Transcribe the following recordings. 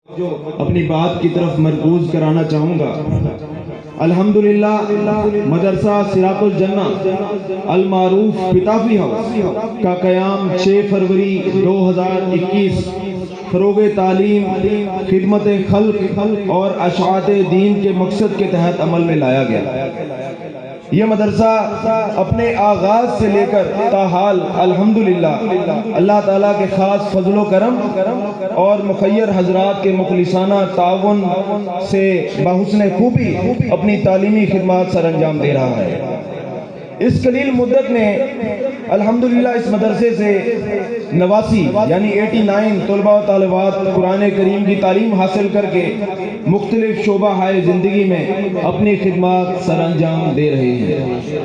اپنی بات کی طرف مرکوز کرانا چاہوں گا۔ الحمدللہ مدرسہ صراط الجنہ المعروف پتافی ہاؤس کا قیام 6 فروری 2021 فروغ تعلیم، خدمت خلق اور اشاعت دین کے مقصد کے تحت عمل میں لایا گیا۔ یہ مدرسہ اپنے آغاز سے لے کر تاحال الحمدللہ اللہ تعالیٰ کے خاص فضل و کرم اور مخیر حضرات کے مخلصانہ تعاون سے بحسن خوبی اپنی تعلیمی خدمات سر انجام دے رہا ہے۔ اس قلیل مدت میں الحمدللہ اس مدرسے سے 89 یعنی 89 طلباء و طالبات قرآن کریم کی تعلیم حاصل کر کے مختلف شعبہ ہائے زندگی میں اپنی خدمات سر انجام دے رہے ہیں۔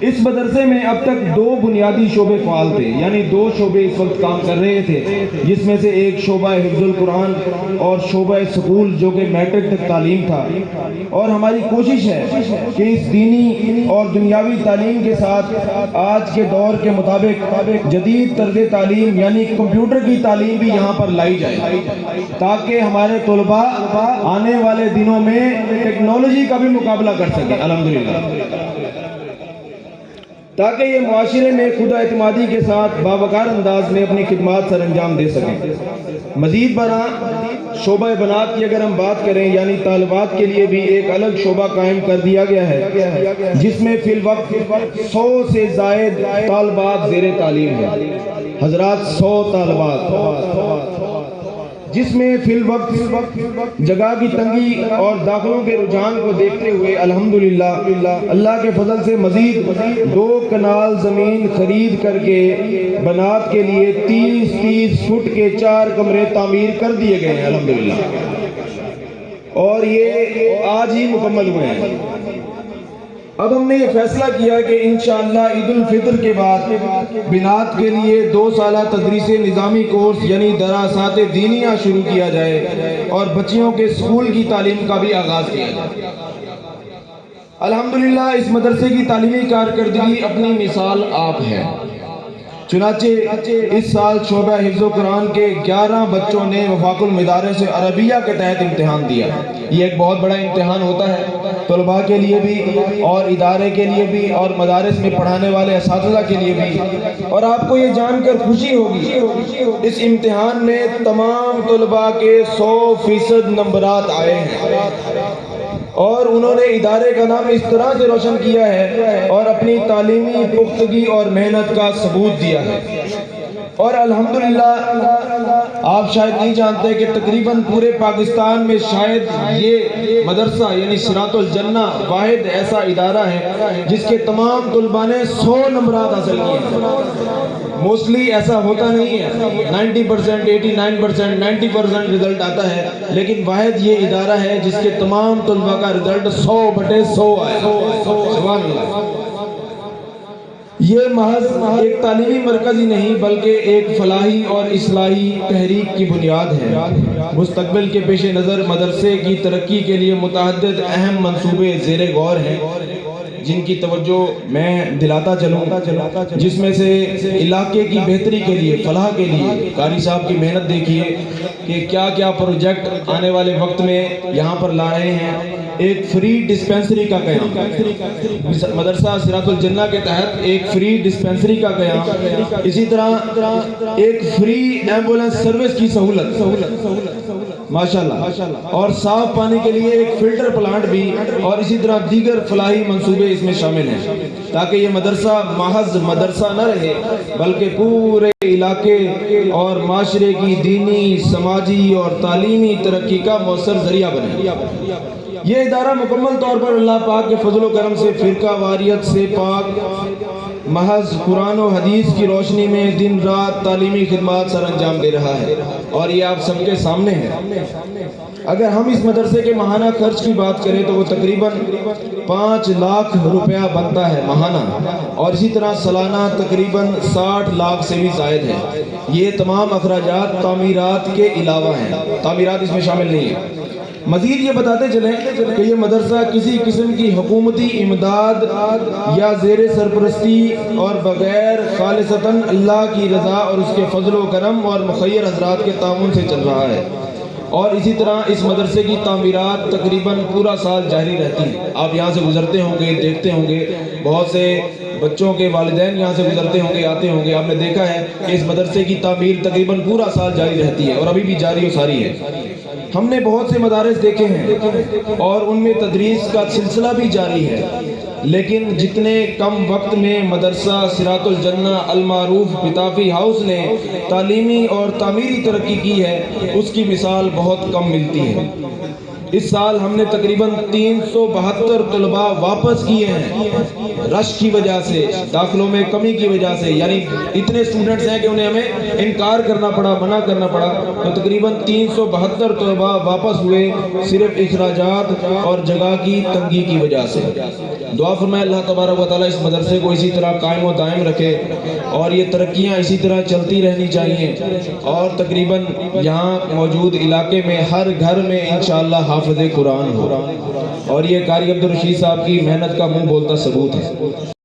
اس مدرسے میں اب تک 2 بنیادی شعبے فعال تھے، یعنی 2 شعبے اس وقت کام کر رہے تھے، جس میں سے ایک شعبہ حفظ القرآن اور شعبہ سکول جو کہ میٹرک تک تعلیم تھا۔ اور ہماری کوشش ہے کہ اس دینی اور دنیاوی تعلیم کے ساتھ آج کے دور کے مطابق جدید طرز تعلیم یعنی کمپیوٹر کی تعلیم بھی یہاں پر لائی جائے، تاکہ ہمارے طلباء آنے والے دنوں میں ٹیکنالوجی کا بھی مقابلہ کر سکیں الحمدللہ، تاکہ یہ معاشرے میں خود اعتمادی کے ساتھ باوقار انداز میں اپنی خدمات سر انجام دے سکیں۔ مزید برآں شعبہ بنات کی اگر ہم بات کریں، یعنی طالبات کے لیے بھی ایک الگ شعبہ قائم کر دیا گیا ہے، جس میں فی الوقت 100 سے زائد طالبات زیر تعلیم ہیں۔ حضرات 100 طالبات، جس میں فی الوقت جگہ کی تنگی اور داخلوں کے رجحان کو دیکھتے ہوئے الحمدللہ اللہ کے فضل سے مزید 2 کنال زمین خرید کر کے بنات کے لیے 30 فٹ کے 4 کمرے تعمیر کر دیے گئے ہیں الحمدللہ، اور یہ آج ہی مکمل ہوئے ہیں۔ اب ہم نے یہ فیصلہ کیا کہ انشاءاللہ عید الفطر کے بعد بنات کے لیے 2 سالہ تدریس نظامی کورس یعنی دراسات دینیہ شروع کیا جائے اور بچیوں کے اسکول کی تعلیم کا بھی آغاز کیا جائے۔ الحمدللہ اس مدرسے کی تعلیمی کارکردگی اپنی مثال آپ ہے۔ چنانچہ اس سال شعبہ حفظ القرآن کے 11 بچوں نے وفاق المدارس عربیہ کے تحت امتحان دیا۔ یہ ایک بہت بڑا امتحان ہوتا ہے طلباء کے لیے بھی اور ادارے کے لیے بھی اور مدارس میں پڑھانے والے اساتذہ کے لیے بھی، اور آپ کو یہ جان کر خوشی ہوگی اس امتحان میں تمام طلباء کے 100% نمبرات آئے ہیں، اور انہوں نے ادارے کا نام اس طرح سے روشن کیا ہے اور اپنی تعلیمی پختگی اور محنت کا ثبوت دیا ہے۔ اور الحمدللہ آپ شاید نہیں جانتے کہ تقریباً پورے پاکستان میں شاید یہ مدرسہ یعنی صراط الجنہ واحد ایسا ادارہ ہے جس کے تمام طلباء نے 100 نمبرات حاصل کیے ہیں۔ موسٹلی ایسا ہوتا نہیں ہے، 90%، 89%، 90% رزلٹ آتا ہے، لیکن واحد یہ ادارہ ہے جس کے تمام طلباء کا رزلٹ 100/100 آئے۔ سبحان اللہ۔ یہ محض ایک تعلیمی مرکز ہی نہیں بلکہ ایک فلاحی اور اصلاحی تحریک کی بنیاد ہے۔ مستقبل کے پیش نظر مدرسے کی ترقی کے لیے متعدد اہم منصوبے زیر غور ہیں، جن کی توجہ میں دلاتا چلوں، جس میں سے علاقے کی بہتری کے لیے، فلاح کے لیے قاری صاحب کی محنت دیکھیے کہ کیا کیا پروجیکٹ آنے والے وقت میں یہاں پر لا رہے ہیں۔ ایک فری ڈسپینسری کا قیام، مدرسہ صراط الجنہ کے تحت ایک فری ڈسپینسری کا قیام، اسی طرح ایک فری ایمبولنس سروس کی سہولت ماشاءاللہ، اور صاف پانی کے لیے ایک فلٹر پلانٹ بھی، اور اسی طرح دیگر فلاحی منصوبے اس میں شامل ہیں، تاکہ یہ مدرسہ محض مدرسہ نہ رہے بلکہ پورے علاقے اور معاشرے کی دینی، سماجی اور تعلیمی ترقی کا مؤثر ذریعہ بنے۔ یہ ادارہ مکمل طور پر اللہ پاک کے فضل و کرم سے فرقہ واریت سے پاک، محض قرآن و حدیث کی روشنی میں دن رات تعلیمی خدمات سر انجام دے رہا ہے، اور یہ آپ سب کے سامنے ہے۔ اگر ہم اس مدرسے کے ماہانہ خرچ کی بات کریں تو وہ تقریباً 5 لاکھ روپیہ بنتا ہے ماہانہ، اور اسی طرح سالانہ تقریباً 60 لاکھ سے بھی زائد ہے۔ یہ تمام اخراجات تعمیرات کے علاوہ ہیں، تعمیرات اس میں شامل نہیں ہیں۔ مزید یہ بتاتے چلیں کہ یہ مدرسہ کسی قسم کی حکومتی امداد یا زیر سرپرستی اور بغیر خالصتاً اللہ کی رضا اور اس کے فضل و کرم اور مخیر حضرات کے تعاون سے چل رہا ہے۔ اور اسی طرح اس مدرسے کی تعمیرات تقریباً پورا سال جاری رہتی ہیں. آپ یہاں سے گزرتے ہوں گے، دیکھتے ہوں گے، بہت سے بچوں کے والدین یہاں سے گزرتے ہوں گے، آتے ہوں گے. آپ نے دیکھا ہے کہ اس مدرسے کی تعمیر تقریباً پورا سال جاری رہتی ہے اور ابھی بھی جاری و ساری ہے. ہم نے بہت سے مدارس دیکھے ہیں اور ان میں تدریس کا سلسلہ بھی جاری ہے، لیکن جتنے کم وقت میں مدرسہ صراط الجنہ المعروف پتافی ہاؤس نے تعلیمی اور تعمیری ترقی کی ہے، اس کی مثال بہت کم ملتی ہے. اس سال ہم نے تقریباً 372 طلباء واپس کیے ہیں رش کی وجہ سے، داخلوں میں کمی کی وجہ سے. یعنی اتنے اسٹوڈنٹس ہیں کہ انہیں ہمیں انکار کرنا پڑا، منع کرنا پڑا. تو تقریباً 372 طلباء واپس ہوئے صرف اخراجات اور جگہ کی تنگی کی وجہ سے. دعا فرمائے اللہ تبارک و تعالیٰ اس مدرسے کو اسی طرح قائم و دائم رکھے اور یہ ترقیاں اسی طرح چلتی رہنی چاہیے. اور تقریباً یہاں موجود علاقے میں ہر گھر میں انشاءاللہ حافظ قرآن ہو، اور یہ قاری عبدالرشید صاحب کی محنت کا منہ بولتا ثبوت ہے.